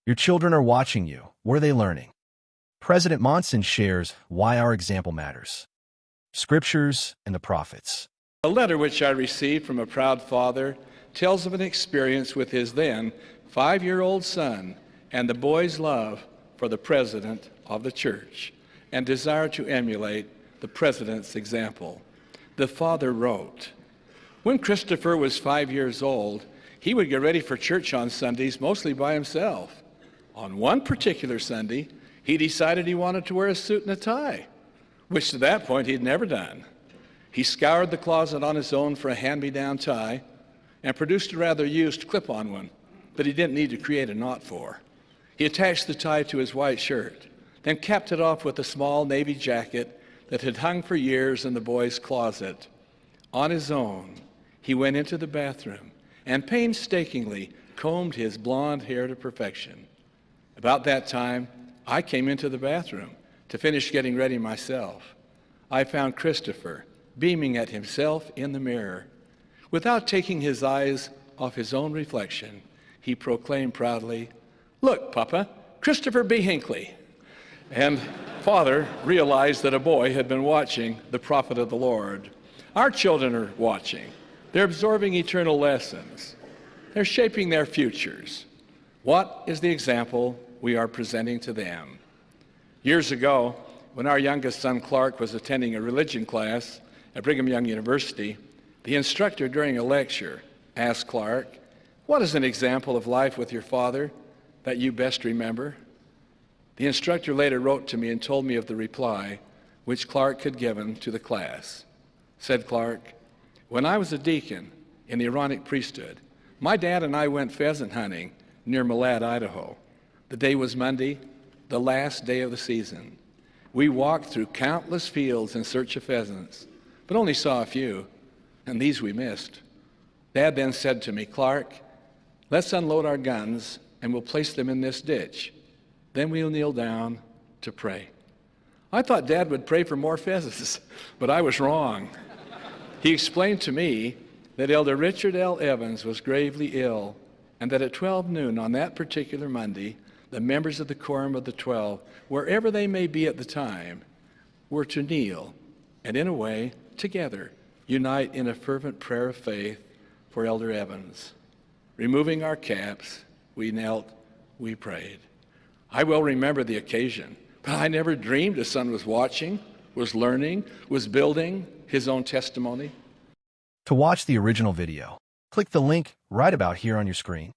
Your children are watching you. What are they learning? President Monson shares why our example matters. Scriptures and the Prophets. A letter which I received from a proud father tells of an experience with his then 5-year-old son and the boy's love for the president of the church and desire to emulate the president's example. The father wrote, "When Christopher was 5 years old, he would get ready for church on Sundays mostly by himself. On one particular Sunday, he decided he wanted to wear a suit and a tie, which to that point he'd never done. He scoured the closet on his own for a hand-me-down tie and produced a rather used clip-on one that he didn't need to create a knot for. He attached the tie to his white shirt, then capped it off with a small navy jacket that had hung for years in the boy's closet. On his own, he went into the bathroom and painstakingly combed his blonde hair to perfection. About that time, I came into the bathroom to finish getting ready myself. I found Christopher beaming at himself in the mirror. Without taking his eyes off his own reflection, he proclaimed proudly, 'Look, Papa, Christopher B. Hinckley.' And Father realized that a boy had been watching the prophet of the Lord. Our children are watching. They're absorbing eternal lessons. They're shaping their futures. What is the example we are presenting to them? Years ago, when our youngest son Clark was attending a religion class at Brigham Young University, the instructor during a lecture asked Clark, "What is an example of life with your father that you best remember?" The instructor later wrote to me and told me of the reply which Clark had given to the class. Said Clark, "When I was a deacon in the Aaronic priesthood, my dad and I went pheasant hunting near Malad, Idaho. The day was Monday, the last day of the season. We walked through countless fields in search of pheasants, but only saw a few, and these we missed. Dad then said to me, 'Clark, let's unload our guns and we'll place them in this ditch. Then we'll kneel down to pray.' I thought Dad would pray for more pheasants, but I was wrong. He explained to me that Elder Richard L. Evans was gravely ill, and that at 12 noon on that particular Monday, the members of the Quorum of the 12, wherever they may be at the time, were to kneel and, in a way, together, unite in a fervent prayer of faith for Elder Evans. Removing our caps, we knelt, we prayed. I well remember the occasion, but I never dreamed a son was watching, was learning, was building his own testimony." To watch the original video, click the link right about here on your screen.